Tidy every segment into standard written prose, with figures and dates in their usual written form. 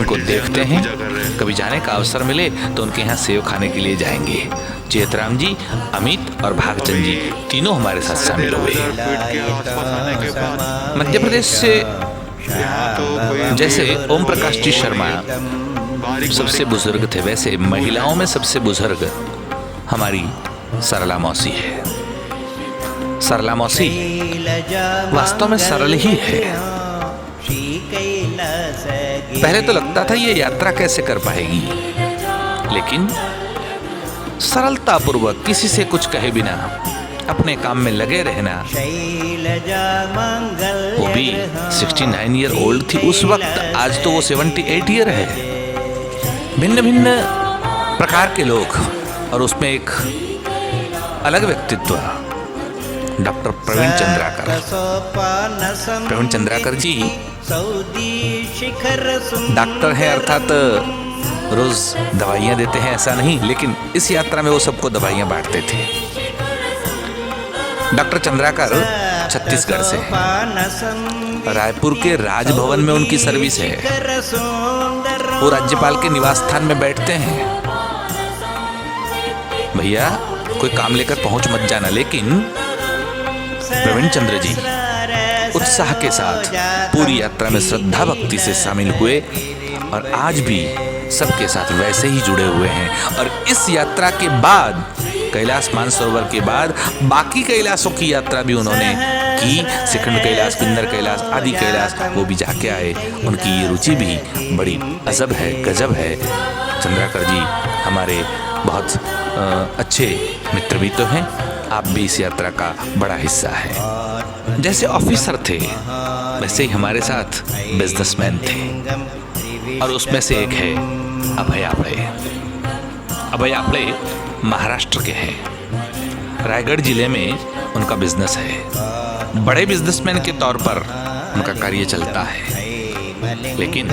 उनको देखते हैं, कभी जाने का अवसर मिले तो उनके यहाँ सेव खाने के लिए जाएंगे। चेतराम जी, अमित और भागचंद जी तीनों हमारे साथ शामिल हुए। मध्य प्रदेश से जैसे ओम प्रकाश जी शर्मा सबसे बुजुर्ग थे, वैसे महिलाओं में सबसे बुजुर्ग हमारी सरला मौसी है। सरला मौसी वास्तव में सरल ही है। पहले तो लगता था ये यात्रा कैसे कर पाएगी, लेकिन सरलतापूर्वक किसी से कुछ कहे बिना अपने काम में लगे रहना। वो भी 69 ईयर ओल्ड थी उस वक्त, आज तो वो 78 ईयर है। भिन्न भिन्न प्रकार के लोग और उसमें एक अलग व्यक्तित्व, डॉक्टर प्रवीण चंद्राकर। प्रवीण चंद्राकर जी डॉक्टर है, अर्थात रोज दवाइयां देते हैं ऐसा नहीं, लेकिन इस यात्रा में वो सबको दवाइयां बांटते थे। डॉक्टर चंद्राकर छत्तीसगढ़ से है, रायपुर के राजभवन में उनकी सर्विस है। वो राज्यपाल के निवास स्थान में बैठते हैं। भैया कोई काम लेकर पहुंच मत जाना, लेकिन प्रवीण चंद्र जी उत्साह के साथ पूरी यात्रा में श्रद्धा भक्ति से शामिल हुए और आज भी सबके साथ वैसे ही जुड़े हुए हैं। और इस यात्रा के बाद, कैलाश मानसरोवर के बाद, बाकी कैलाशों की यात्रा भी उन्होंने की। शिखंड कैलाश, किन्नर कैलाश, आदि कैलाश वो भी जाके आए। उनकी ये रुचि भी बड़ी अजब है, गजब है। चंद्राकर जी हमारे बहुत अच्छे मित्र भी तो हैं। आप भी इस यात्रा का बड़ा हिस्सा है। जैसे ऑफिसर थे वैसे ही हमारे साथ बिजनेसमैन थे, और उसमें से एक है अभय आपड़े। अभय आपड़े महाराष्ट्र के हैं। रायगढ़ जिले में उनका बिजनेस है। बड़े बिजनेसमैन के तौर पर उनका कार्य चलता है, लेकिन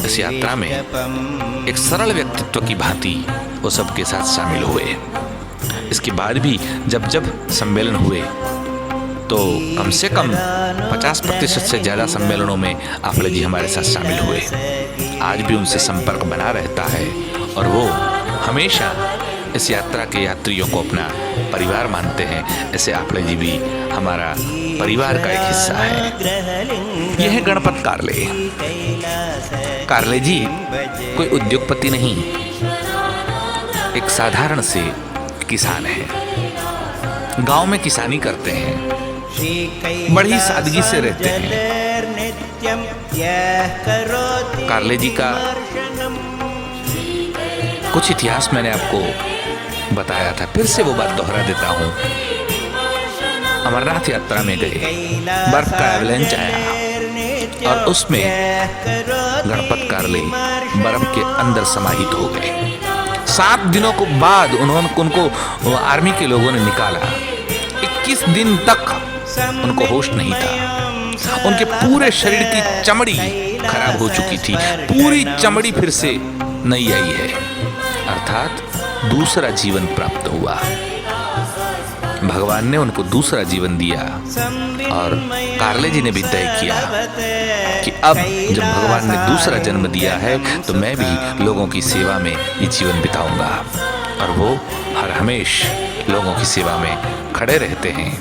इस यात्रा में एक सरल व्यक्तित्व की भांति वो सबके साथ शामिल हुए। इसके बाद भी जब जब सम्मेलन हुए तो कम से कम 50% से ज़्यादा सम्मेलनों में आपड़े जी हमारे साथ शामिल हुए। आज भी उनसे संपर्क बना रहता है और वो हमेशा इस यात्रा के यात्रियों को अपना परिवार मानते हैं। ऐसे आपड़े जी भी हमारा परिवार का एक हिस्सा है। यह है गणपत कारले। कारले जी कोई उद्योगपति नहीं, एक साधारण से किसान है। गांव में किसानी करते हैं, बड़ी सादगी से रहते हैं। कारले जी का कुछ इतिहास मैंने आपको बताया था, फिर से वो बात दोहरा देता हूँ। अमरनाथ यात्रा में गए, बर्फ का एवलेंच आया और उसमें गणपत कारले बर्फ के अंदर समाहित हो गए। 7 दिनों को बाद उनको आर्मी के लोगों ने निकाला। 21 दिन तक उनको होश नहीं था। उनके पूरे शरीर की चमड़ी खराब हो चुकी थी, पूरी चमड़ी फिर से नई आई है, अर्थात दूसरा जीवन प्राप्त हुआ। भगवान ने उनको दूसरा जीवन दिया और कारले जी ने भी तय किया कि अब जब भगवान ने दूसरा जन्म दिया है तो मैं भी लोगों की सेवा में ये जीवन बिताऊंगा। और वो हर हमेश लोगों की सेवा में खड़े रहते हैं।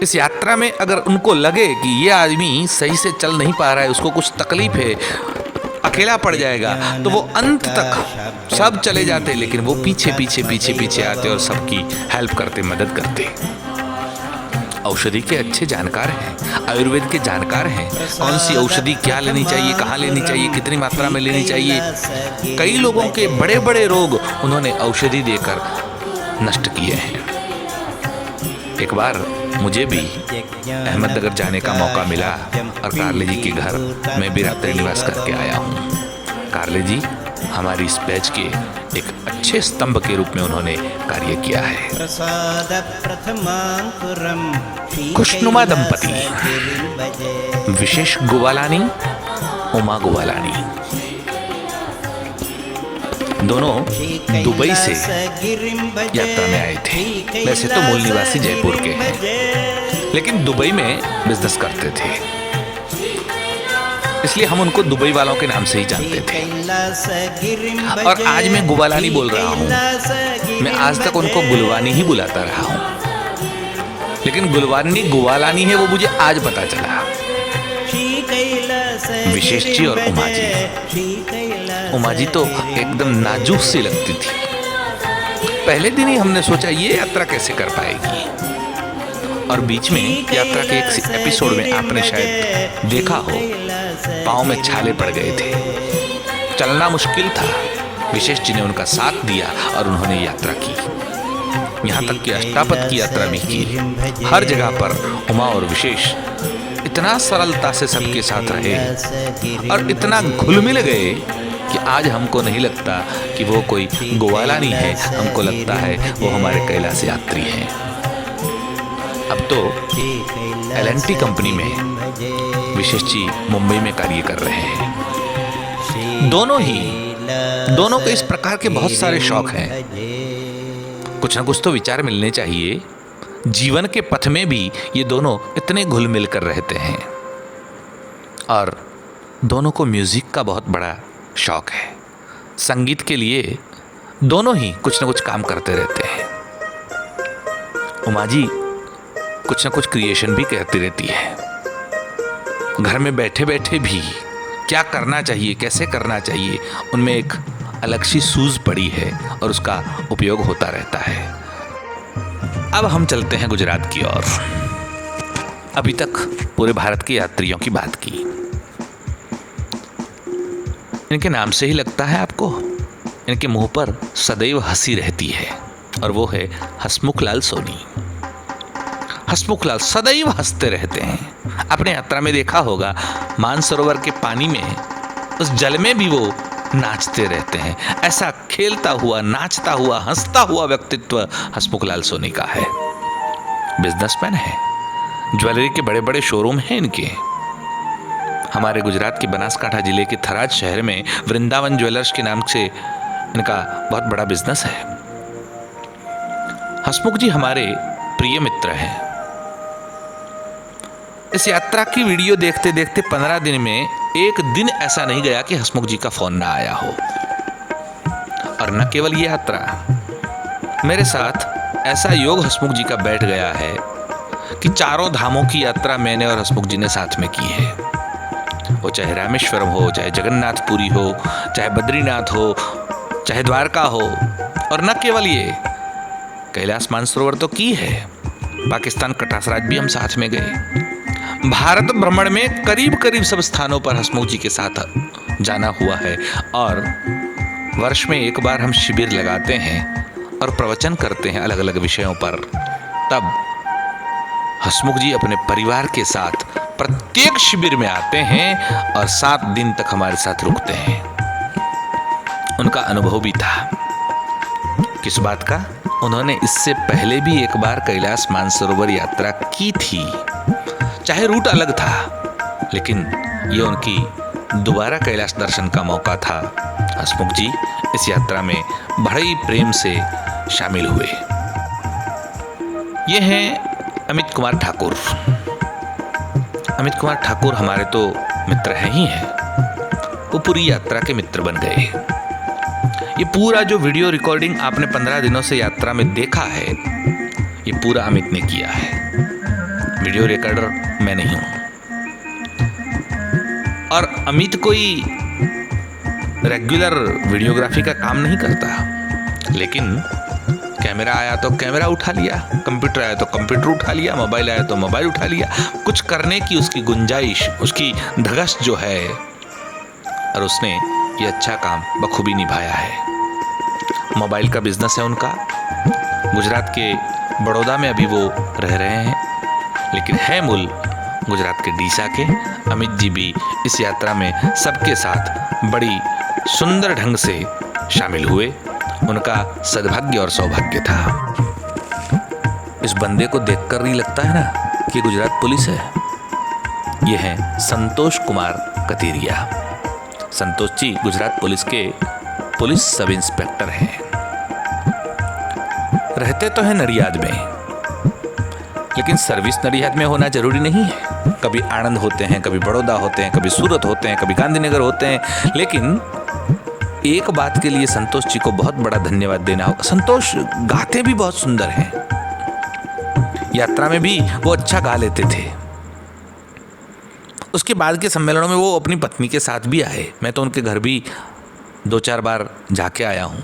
इस यात्रा में अगर उनको लगे कि ये आदमी सही से चल नहीं पा रहा है, उसको कुछ तकलीफ है, अकेला पड़ जाएगा, तो वो अंत तक सब चले जाते, लेकिन वो पीछे पीछे पीछे पीछे आते और सबकी हेल्प करते, मदद करते। औषधि के अच्छे जानकार हैं, आयुर्वेद के जानकार हैं। कौन सी औषधि क्या लेनी चाहिए, कहाँ लेनी चाहिए, कितनी मात्रा में लेनी चाहिए। कई लोगों के बड़े बड़े रोग उन्होंने औषधि देकर नष्ट किए हैं। एक बार मुझे भी अहमदनगर जाने का मौका मिला और कारले जी के घर मैं भी रात्रि निवास करके आया हूँ। कारले जी हमारी इस बैच के एक अच्छे स्तंभ के रूप में उन्होंने कार्य किया है। खुशनुमा दंपति विशेष गुवालानी, उमा गुवालानी, दोनों दुबई से यात्रा में आए थे। वैसे तो मूल निवासी जयपुर के हैं, लेकिन दुबई में बिजनेस करते थे। इसलिए हम उनको दुबई वालों के नाम से ही जानते थे। और आज मैं गुवालानी बोल रहा हूँ, मैं आज तक उनको गुलवानी ही बुलाता रहा हूँ, लेकिन गुलवानी गुवालानी है वो मुझे आज पता चला। विशेष जी और उमा जी तो एकदम नाजुक सी लगती थी। पहले दिन ही हमने सोचा ये यात्रा कैसे कर पाएगी, और बीच में यात्रा के एक एपिसोड में आपने शायद देखा हो, पाँव में छाले पड़ गए थे, चलना मुश्किल था। विशेष जी ने उनका साथ दिया और उन्होंने यात्रा की, यहाँ तक कि अष्टापद की यात्रा भी की। हर जगह पर उमा और विशेष इतना सरलता से सबके साथ रहे और इतना घुल मिल गए कि आज हमको नहीं लगता कि वो कोई गोवालानी है, हमको लगता है वो हमारे कैलाश यात्री हैं। अब तो L&T कंपनी में विशेष जी मुंबई में कार्य कर रहे हैं। दोनों को इस प्रकार के बहुत सारे शौक हैं। कुछ ना कुछ तो विचार मिलने चाहिए। जीवन के पथ में भी ये दोनों इतने घुल मिल कर रहते हैं, और दोनों को म्यूजिक का बहुत बड़ा शौक है। संगीत के लिए दोनों ही कुछ न कुछ काम करते रहते हैं। उमा जी कुछ न कुछ क्रिएशन भी कहती रहती है। घर में बैठे बैठे भी क्या करना चाहिए, कैसे करना चाहिए, उनमें एक अलग सी सूझ पड़ी है और उसका उपयोग होता रहता है। अब हम चलते हैं गुजरात की ओर। अभी तक पूरे भारत के यात्रियों की बात की। इनके नाम से ही लगता है आपको, इनके मुंह पर सदैव हंसी रहती है, और वो है हसमुख लाल सोनी। हसमुख लाल सदैव हंसते रहते हैं। आपने यात्रा में देखा होगा, मानसरोवर के पानी में, उस जल में भी वो नाचते रहते हैं। ऐसा खेलता हुआ, नाचता हुआ, हंसता हुआ व्यक्तित्व हसमुख लाल सोनी का है। बिजनेसमैन है, ज्वेलरी के बड़े बड़े शोरूम हैं इनके। हमारे गुजरात के बनासकांठा जिले के थराद शहर में वृंदावन ज्वेलर्स के नाम से इनका बहुत बड़ा बिजनेस है। हसमुख जी हमारे प्रिय मित्र हैं। इस यात्रा की वीडियो देखते देखते 15 दिन में एक दिन ऐसा नहीं गया कि हसमुख जी का फोन ना आया हो। और न केवल ये यात्रा, मेरे साथ ऐसा योग हसमुख जी का बैठ गया है कि चारों धामों की यात्रा मैंने और हसमुख जी ने साथ में की है। वो चाहे रामेश्वरम हो, चाहे जगन्नाथपुरी हो, चाहे बद्रीनाथ हो, चाहे द्वारका हो, और न केवल ये, कैलाश मानसरोवर तो की है, पाकिस्तान कटासराज भी हम साथ में गए। भारत भ्रमण में करीब करीब सब स्थानों पर हसमुख जी के साथ जाना हुआ है, और वर्ष में एक बार हम शिविर लगाते हैं और प्रवचन करते हैं अलग अलग विषयों पर। तब हसमुख जी अपने परिवार के साथ प्रत्येक शिविर में आते हैं और 7 दिन तक हमारे साथ रुकते हैं। उनका अनुभव भी था। किस बात का? उन्होंने इससे पहले भी एक बार कैलाश मानसरोवर यात्रा की थी, चाहे रूट अलग था, लेकिन ये उनकी दोबारा कैलाश दर्शन का मौका था। हसमुख जी इस यात्रा में बड़े ही प्रेम से शामिल हुए। ये हैं अमित कुमार ठाकुर। अमित कुमार ठाकुर हमारे तो मित्र हैं ही हैं, वो पूरी यात्रा के मित्र बन गए। ये पूरा जो वीडियो रिकॉर्डिंग आपने 15 दिनों से यात्रा में देखा है, ये पूरा अमित ने किया है। वीडियो रिकॉर्डर मैं नहीं हूं, और अमित कोई रेगुलर वीडियोग्राफी का काम नहीं करता, लेकिन कैमरा आया तो कैमरा उठा लिया, कंप्यूटर आया तो कंप्यूटर उठा लिया, मोबाइल आया तो मोबाइल उठा लिया। कुछ करने की उसकी गुंजाइश, उसकी धगश जो है, और उसने ये अच्छा काम बखूबी निभाया है। मोबाइल का बिजनेस है उनका। गुजरात के बड़ौदा में अभी वो रह रहे हैं, लेकिन है मूल गुजरात के डीसा के। अमित जी भी इस यात्रा में सबके साथ बड़ी सुंदर ढंग से शामिल हुए। उनका सद्भाग्य और सौभाग्य था। इस बंदे को देखकर नहीं लगता है ना कि गुजरात पुलिस है। ये हैं संतोष कुमार कतीरिया। संतोष जी गुजरात पुलिस के पुलिस सब इंस्पेक्टर हैं। रहते तो हैं नडियाद में, लेकिन सर्विस नडियाद में होना जरूरी नहीं है। कभी आणंद होते हैं, कभी बड़ौदा होते हैं, कभी सूरत होते हैं, कभी गांधीनगर होते हैं। लेकिन एक बात के लिए संतोष जी को बहुत बड़ा धन्यवाद देना होगा। संतोष गाते भी बहुत सुंदर हैं। यात्रा में भी वो अच्छा गा लेते थे। उसके बाद के सम्मेलनों में वो अपनी पत्नी के साथ भी आए। मैं तो उनके घर भी 2-4 बार जाके आया हूँ।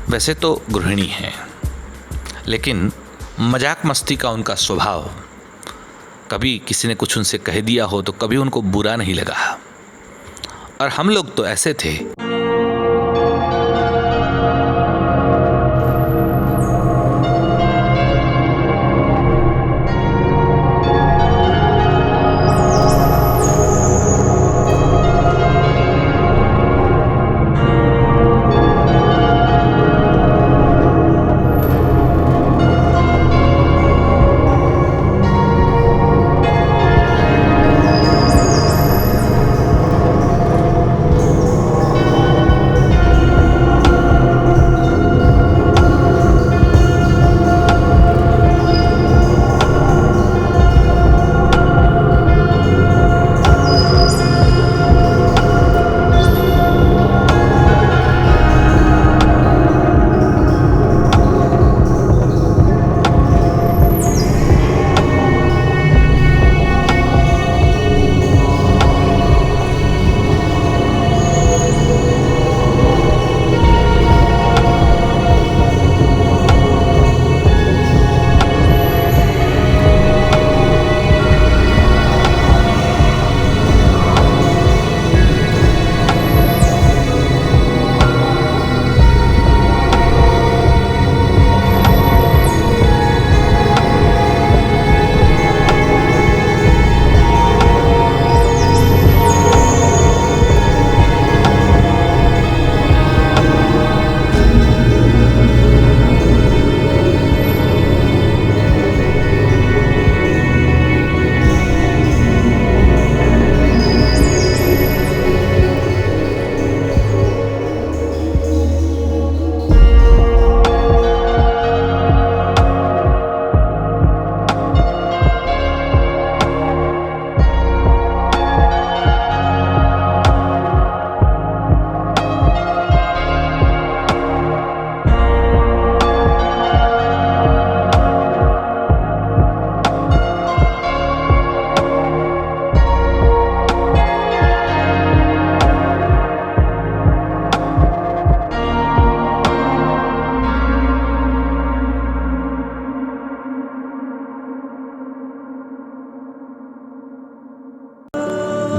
वैसे तो गृहिणी हैं, लेकिन मजाक मस्ती का उनका स्वभाव, कभी किसी ने कुछ उनसे कह दिया हो तो कभी उनको बुरा नहीं लगा। और हम लोग तो ऐसे थे।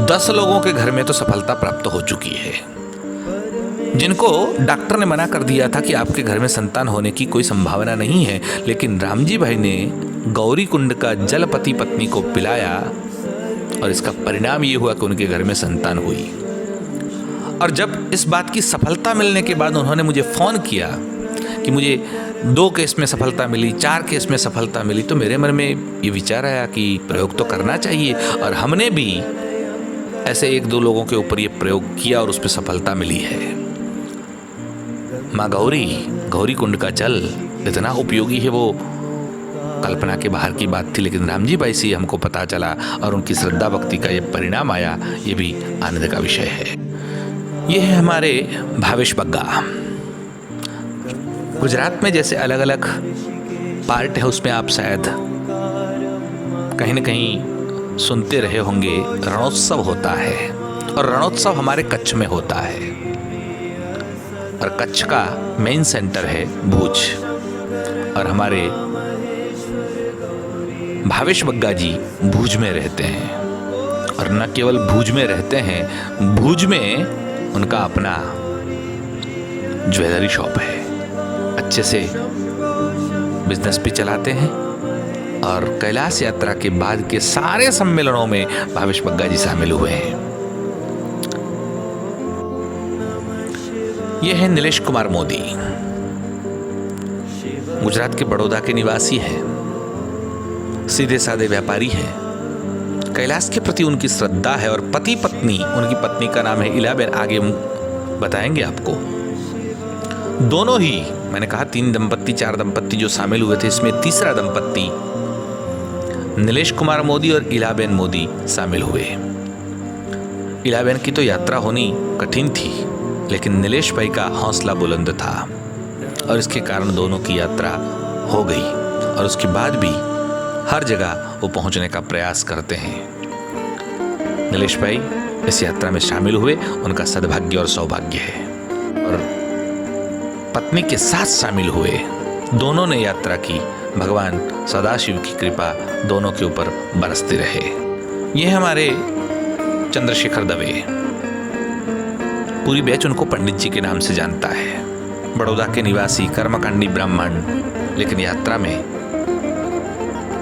दस लोगों के घर में तो सफलता प्राप्त हो चुकी है, जिनको डॉक्टर ने मना कर दिया था कि आपके घर में संतान होने की कोई संभावना नहीं है, लेकिन रामजी भाई ने गौरी कुंड का जल पति पत्नी को पिलाया और इसका परिणाम ये हुआ कि उनके घर में संतान हुई। और जब इस बात की सफलता मिलने के बाद उन्होंने मुझे फ़ोन किया कि मुझे 2 केस में सफलता मिली, 4 केस में सफलता मिली, तो मेरे मन में ये विचार आया कि प्रयोग तो करना चाहिए। और हमने भी ऐसे 1-2 लोगों के ऊपर ये प्रयोग किया और उसमें सफलता मिली है। माँ गौरी कुंड का जल इतना उपयोगी है, वो कल्पना के बाहर की बात थी, लेकिन रामजी भाई से हमको पता चला और उनकी श्रद्धा भक्ति का ये परिणाम आया, ये भी आनंद का विषय है। ये है हमारे भावेश बग्गा। गुजरात में जैसे अलग अलग पार्ट है, उसमें आप शायद कहीं न कहीं सुनते रहे होंगे, रणोत्सव होता है। और रणोत्सव हमारे कच्छ में होता है, और कच्छ का मेन सेंटर है भुज। और हमारे भावेश बग्गा जी भुज में रहते हैं, और न केवल भुज में रहते हैं, भुज में उनका अपना ज्वेलरी शॉप है। अच्छे से बिजनेस भी चलाते हैं, और कैलाश यात्रा के बाद के सारे सम्मेलनों में भावेश बग्गा जी शामिल हुए हैं। यह है नीलेश कुमार मोदी, गुजरात के बड़ौदा के निवासी हैं, सीधे साधे व्यापारी हैं। कैलाश के प्रति उनकी श्रद्धा है, और पति पत्नी, उनकी पत्नी का नाम है इलाबेन, आगे बताएंगे आपको। दोनों ही, मैंने कहा 3 दंपत्ति 4 दंपत्ति जो शामिल हुए थे, इसमें तीसरा दंपत्ति नीलेश कुमार मोदी और इलाबेन मोदी शामिल हुए। इलाबेन की तो यात्रा होनी कठिन थी, लेकिन नीलेश भाई का हौसला बुलंद था, और इसके कारण दोनों की यात्रा हो गई। और उसके बाद भी हर जगह वो पहुंचने का प्रयास करते हैं। नीलेश भाई इस यात्रा में शामिल हुए, उनका सद्भाग्य और सौभाग्य है। और पत्नी के साथ शामिल हुए। दोनों ने यात्रा की। भगवान सदाशिव की कृपा दोनों के ऊपर बरसते रहे। ये हमारे चंद्रशेखर दवे। पूरी बैच उनको पंडित जी के नाम से जानता है। बड़ौदा के निवासी कर्मकांडी ब्राह्मण, लेकिन यात्रा में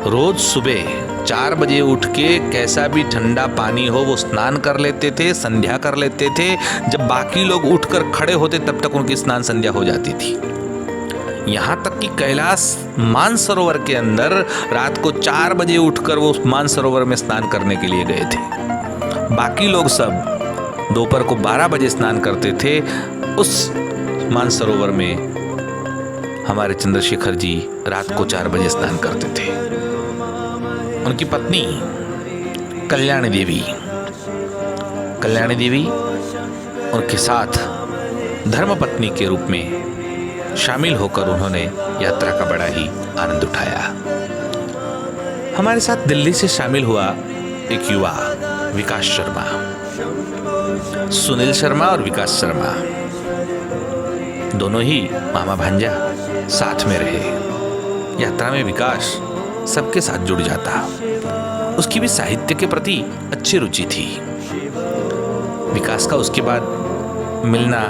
रोज सुबह 4 बजे उठ के कैसा भी ठंडा पानी हो वो स्नान कर लेते थे, संध्या कर लेते थे। जब बाकी लोग उठकर खड़े होते तब तक उनकी स्नान संध्या हो जाती थी। यहाँ तक कि कैलाश मानसरोवर के अंदर रात को 4 बजे उठकर वो मानसरोवर में स्नान करने के लिए गए थे। बाकी लोग सब दोपहर को 12 बजे स्नान करते थे। उस मानसरोवर में हमारे चंद्रशेखर जी रात को 4 बजे स्नान करते थे। उनकी पत्नी कल्याणी देवी उनके साथ धर्मपत्नी के रूप में शामिल होकर उन्होंने यात्रा का बड़ा ही आनंद उठाया। हमारे साथ दिल्ली से शामिल हुआ एक युवा विकास शर्मा, सुनील शर्मा और विकास शर्मा, दोनों ही मामा भांजा साथ में रहे। यात्रा में विकास सबके साथ जुड़ जाता। उसकी भी साहित्य के प्रति अच्छी रुचि थी। विकास का उसके बाद मिलना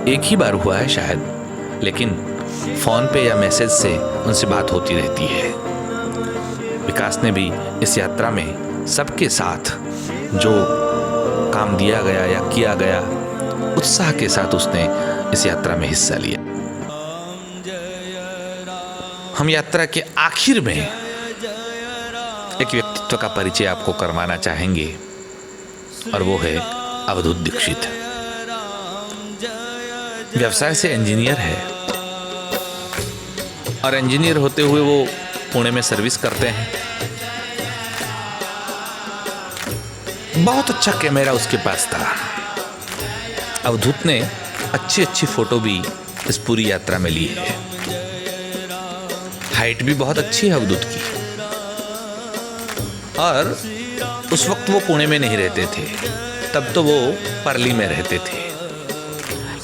एक ही बार हुआ है शायद, लेकिन फोन पे या मैसेज से उनसे बात होती रहती है। विकास ने भी इस यात्रा में सबके साथ जो काम दिया गया या किया गया, उत्साह के साथ उसने इस यात्रा में हिस्सा लिया। हम यात्रा के आखिर में एक व्यक्तित्व का परिचय आपको करवाना चाहेंगे और वो है अवधूत दीक्षित। व्यवसाय से इंजीनियर है और इंजीनियर होते हुए वो पुणे में सर्विस करते हैं। बहुत अच्छा कैमरा उसके पास था। अवधूत ने अच्छी फोटो भी इस पूरी यात्रा में ली है। हाइट भी बहुत अच्छी है अवधूत की। और उस वक्त वो पुणे में नहीं रहते थे, तब तो वो परली में रहते थे।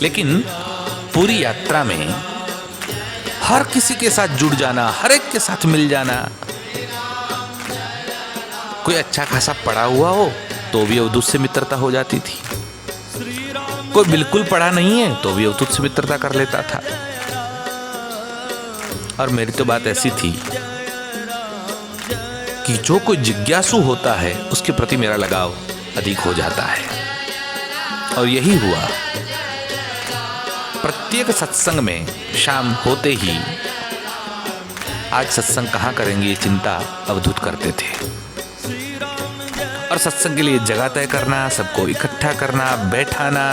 लेकिन पूरी यात्रा में हर किसी के साथ जुड़ जाना, हर एक के साथ मिल जाना। कोई अच्छा खासा पढ़ा हुआ हो तो भी अवधूत से मित्रता हो जाती थी। कोई बिल्कुल पढ़ा नहीं है तो भी अवधूत से मित्रता कर लेता था। और मेरी तो बात ऐसी थी कि जो कोई जिज्ञासु होता है उसके प्रति मेरा लगाव अधिक हो जाता है। और यही हुआ। प्रत्येक सत्संग में शाम होते ही आज सत्संग कहाँ करेंगे ये चिंता अवधूत करते थे। और सत्संग के लिए जगह तय करना, सबको इकट्ठा करना, बैठाना,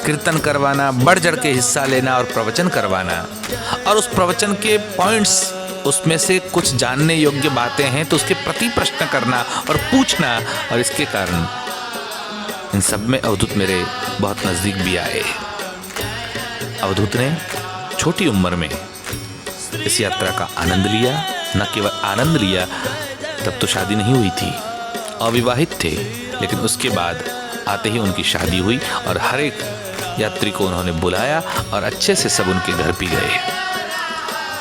कीर्तन करवाना, बढ़ चढ़ के हिस्सा लेना और प्रवचन करवाना। और उस प्रवचन के पॉइंट्स, उसमें से कुछ जानने योग्य बातें हैं तो उसके प्रति प्रश्न करना और पूछना। और इसके कारण इन सब में अवधूत मेरे बहुत नज़दीक भी आए। अवधूत ने छोटी उम्र में इस यात्रा का आनंद लिया। न केवल आनंद लिया, तब तो शादी नहीं हुई थी, अविवाहित थे। लेकिन उसके बाद आते ही उनकी शादी हुई और हर एक यात्री को उन्होंने बुलाया और अच्छे से सब उनके घर भी गए।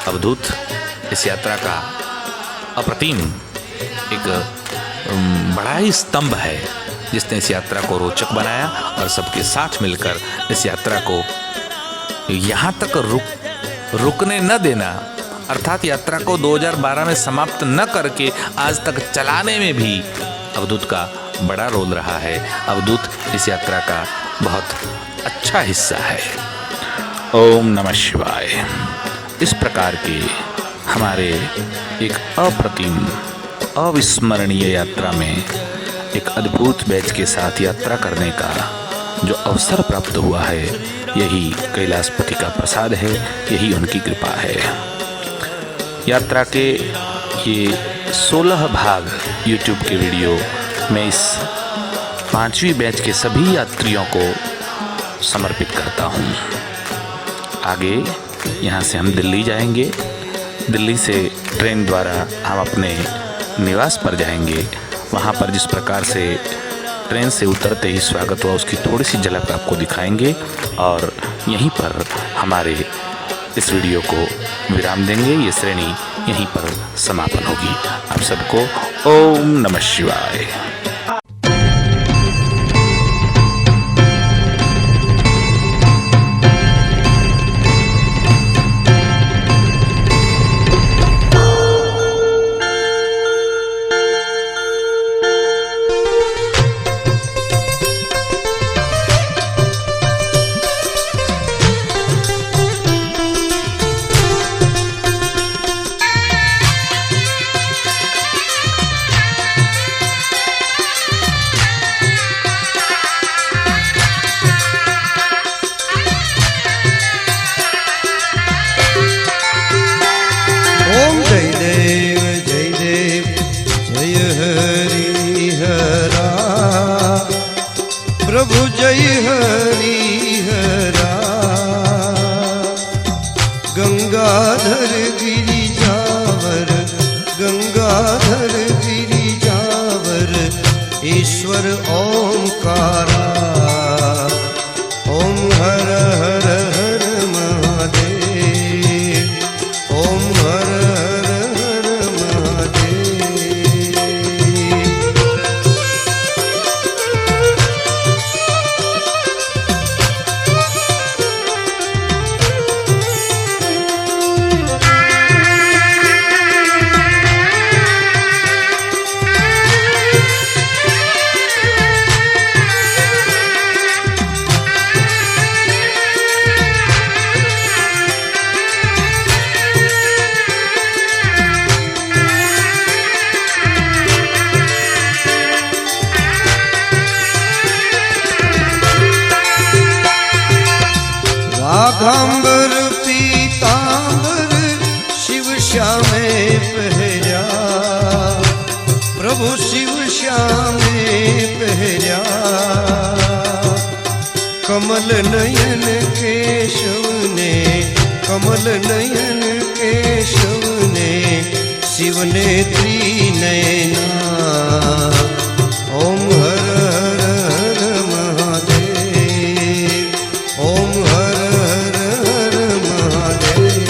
अवधूत इस यात्रा का अप्रतिम एक बड़ा ही स्तंभ है, जिसने इस यात्रा को रोचक बनाया और सबके साथ मिलकर इस यात्रा को यहाँ तक रुकने न देना, अर्थात यात्रा को 2012 में समाप्त न करके आज तक चलाने में भी अवधूत का बड़ा रोल रहा है। अवधूत इस यात्रा का बहुत अच्छा हिस्सा है। ओम नमः शिवाय। इस प्रकार के हमारे एक अप्रतिम अविस्मरणीय यात्रा में एक अद्भुत बैच के साथ यात्रा करने का जो अवसर प्राप्त हुआ है, यही कैलाशपति का प्रसाद है, यही उनकी कृपा है। यात्रा के ये 16 भाग YouTube के वीडियो मैं इस 5वीं बैच के सभी यात्रियों को समर्पित करता हूँ। आगे यहाँ से हम दिल्ली जाएंगे। दिल्ली से ट्रेन द्वारा हम अपने निवास पर जाएंगे। वहाँ पर जिस प्रकार से ट्रेन से उतरते ही स्वागत हुआ, उसकी थोड़ी सी झलक आपको दिखाएंगे और यहीं पर हमारे इस वीडियो को विराम देंगे। ये श्रेणी यहीं पर समापन होगी। आप सबको ओम नमः शिवाय। प्रभु जय हरि हरा, गंगाधर गिरिजावर, गंगाधर गिरिजावर, ईश्वर ओंकारा। ओम हर हर हर महादेव, ओम हर हर हर महादेव। राघांबर पीतांबर शिव श्यामे पहरा, प्रभु शिव श्यामे पहरा। कमल नयन केशव ने, कमल नयन केशव ने, शिव ने त्रिनयना। ओम हर हर हर महादेव, ओम हर हर हर महादेव।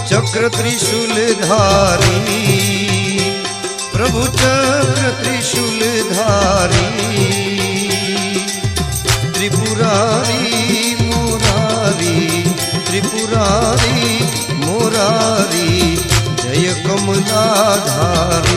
चक्र त्रिशूलधारी, प्रभु चक्र त्रिशूलधारी। त्रिपुरारी मुरारी, त्रिपुरारी मुरारी, जय कमलाधार।